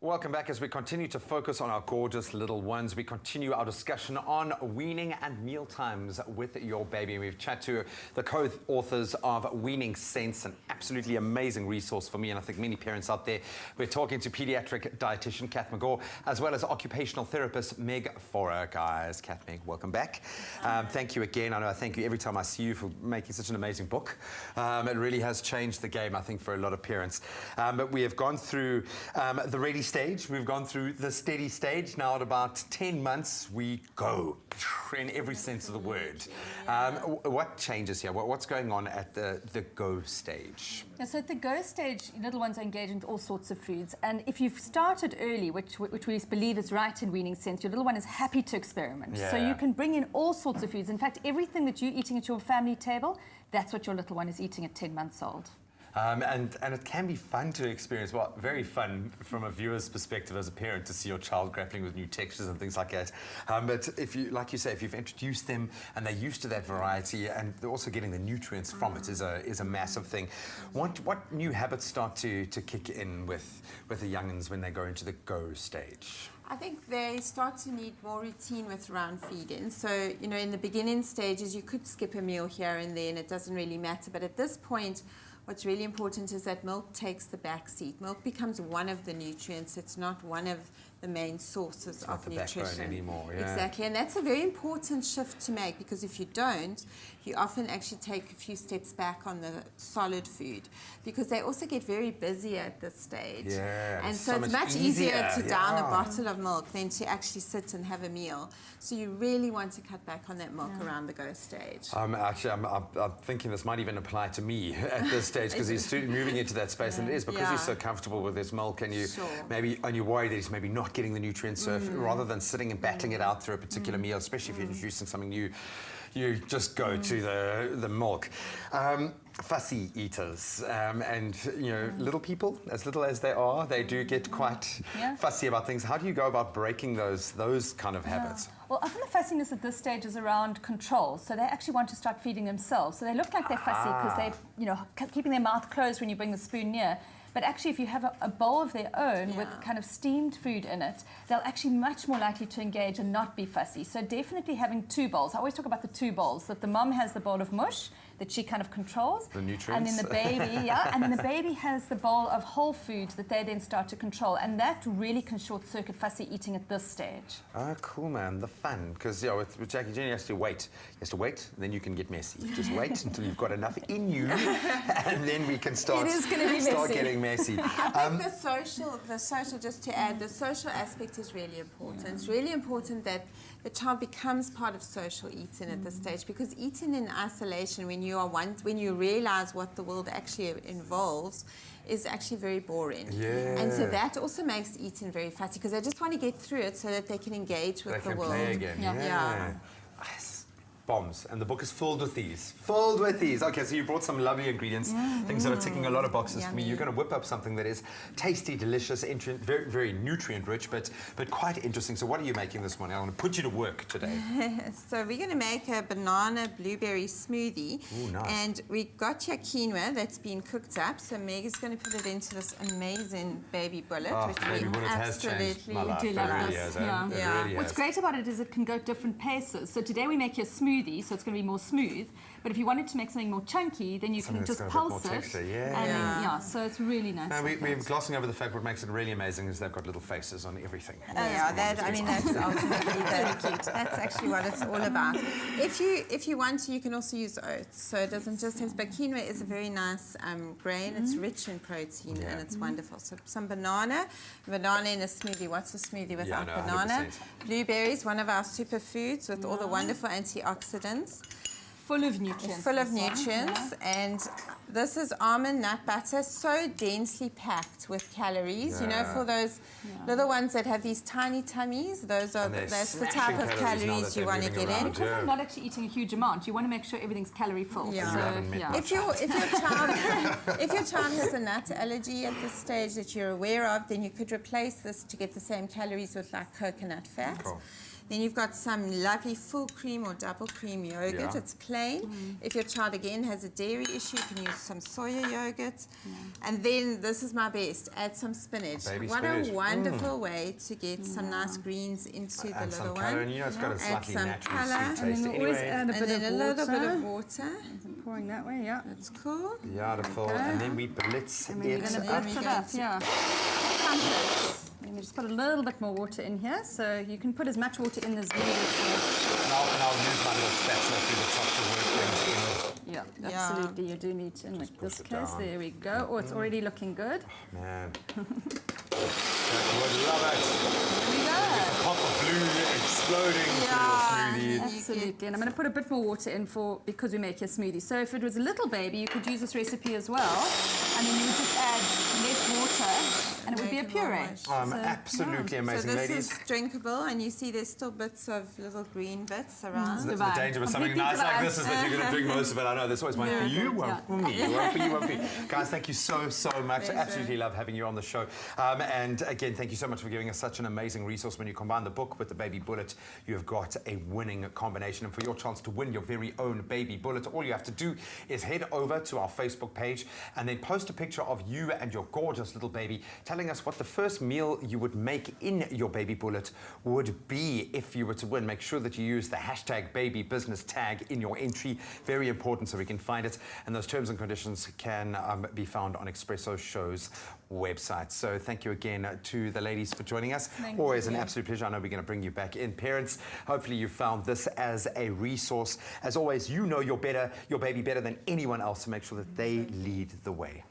Welcome back as we continue to focus on our gorgeous little ones. We continue our discussion on weaning and meal times with your baby. We've chatted to the co-authors of Weaning Sense, an absolutely amazing resource for me and I think many parents out there. We're talking to pediatric dietitian Kath McGaw, as well as occupational therapist Meg Forer. Guys, Kath, Meg, welcome back. Thank you again. I know I thank you every time I see you for making such an amazing book. It really has changed the game, I think, for a lot of parents. But we have gone through the ready stage, we've gone through the steady stage. Now at about 10 months, we go in every sense of the word. What changes here? What's going on at the go stage? Yeah, so at the go stage, little ones are engaged in all sorts of foods. And if you've started early, which we believe is right in Weaning Sense, your little one is happy to experiment. Yeah. So you can bring in all sorts of foods. In fact, everything that you're eating at your family table, that's what your little one is eating at 10 months old. And it can be fun to experience, well, very fun from a viewer's perspective as a parent to see your child grappling with new textures and things like that. But if you, like you say, if you've introduced them and they're used to that variety and they're also getting the nutrients from it is a massive thing. What new habits start to kick in with the young'uns when they go into the go stage? I think they start to need more routine with round feeding. So, you know, in the beginning stages, you could skip a meal here and there and it doesn't really matter. But at this point, what's really important is that milk takes the back seat. Milk becomes one of the nutrients. It's not one of the main sources of nutrition. It's not the backbone anymore. Yeah. Exactly, and that's a very important shift to make because if you don't, you often actually take a few steps back on the solid food because they also get very busy at this stage. Yeah, and so it's much easier to down a bottle of milk than to actually sit and have a meal. So you really want to cut back on that milk around the go stage. Actually, I'm thinking this might even apply to me at this stage because he's moving into that space, and it is because he's so comfortable with his milk, and you worry that he's maybe not getting the nutrients. So rather than sitting and battling it out through a particular meal, especially if you're introducing something new, you just go to the milk. Fussy eaters, and you know, little people, as little as they are, they do get quite fussy about things. How do you go about breaking those kind of habits? Well, often the fussiness at this stage is around control. So they actually want to start feeding themselves. So they look like they're fussy because they're, you know, keeping their mouth closed when you bring the spoon near. But actually, if you have a bowl of their own with kind of steamed food in it, they'll actually much more likely to engage and not be fussy. So definitely having two bowls. I always talk about the two bowls, that the mom has the bowl of mush that she kind of controls. The nutrients. And then the baby, and then the baby has the bowl of whole food that they then start to control. And that really can short-circuit fussy eating at this stage. Oh, cool, man. The fun. Because, with Jackie Jenny, has to wait. He has to wait, and then you can get messy. Just wait until you've got enough in you, and then we can start getting messy. I think the social, just to add, the social aspect is really important. It's really important that the child becomes part of social eating at this stage, because eating in isolation, when you realize what the world actually involves, is actually very boring. Yeah. And so that also makes eating very fussy, because they just want to get through it so that they can engage with the world. Play again. Yeah. Bombs, and the book is filled with these. Okay, so you brought some lovely ingredients, things that are ticking a lot of boxes for me. You're going to whip up something that is tasty, delicious, very, very nutrient rich, but quite interesting. So what are you making this morning? I want to put you to work today. So we're going to make a banana blueberry smoothie. Ooh, nice. And we got your quinoa that's been cooked up. So Meg is going to put it into this amazing baby bullet, which baby we bullet has changed my life. do love It really this. has. It really What's has. great about it is it can go different paces. So today we make you a smoothie, so it's going to be more smooth. But if you wanted to make something more chunky, then you can just pulse it. Texture, So it's really nice. We're glossing over the fact what makes it really amazing is they've got little faces on everything. That's ultimately very cute. That's actually what it's all about. If you want to, you can also use oats. So it doesn't just have, but quinoa is a very nice grain. It's rich in protein and it's wonderful. So some banana in a smoothie. What's a smoothie without banana? 100%. Blueberries, one of our superfoods with all the wonderful antioxidants. Full of nutrients. And this is almond nut butter, so densely packed with calories. You know, for those little ones that have these tiny tummies, that's the type of calories you want to get in. Because I'm not actually eating a huge amount, you want to make sure everything's calorie full. If your child has a nut allergy at this stage that you're aware of, then you could replace this to get the same calories with like coconut fat. Cool. Then you've got some lovely full cream or double cream yogurt. Yeah. It's plain. If your child again has a dairy issue, you can use some soya yogurt. And then this is my best. Add some spinach. Baby what spinach. a wonderful way to get some nice greens into the And little some one. colour, and you know it's got a slightly some naturally colour. sweet And taste then we'll always anyway. add a And bit then of a little bit water. of water. Pouring that way, yeah. That's cool. Beautiful. And then we blitz And then we're it going to up. blitz it up, yeah. Crumpets. And we just put a little bit more water in here, so you can put as much water in as needed. And I'll use my little spatula through the top to work things in. Yeah, Yeah. absolutely. You do need to. In this push it case, down. there we go. Oh, it's already looking good. Man. I would love it. There we go. The pop of blue exploding Yeah. through your smoothie. Absolutely, and I'm going to put a bit more water in because we make a smoothie. So if it was a little baby, you could use this recipe as well, and then you would just add less water, and it would be a Make it more puree. moist. So, Absolutely So amazing, this ladies. is drinkable, and you see there's still bits of little green bits around. The divine. danger with something Completely nice like divine. this is that you're going to drink most of it. I know there's always one for you, one for me, one for you, one for you. Guys, thank you so much. Pleasure. Absolutely love having you on the show. And again, thank you so much for giving us such an amazing resource. When you combine the book with the baby bullet, you have got a winning combination. And for your chance to win your very own baby bullet, all you have to do is head over to our Facebook page and then post a picture of you and your gorgeous little baby, telling us what the first meal you would make in your baby bullet would be if you were to win. Make sure that you use the hashtag baby business tag in your entry. Very important, so we can find it. And those terms and conditions can be found on Expresso Show's website. So thank you again to the ladies for joining us. Always an absolute pleasure. I know we're going to bring you back in. Parents, hopefully you found this as a resource. As always, you know your baby better than anyone else, to make sure that they lead the way.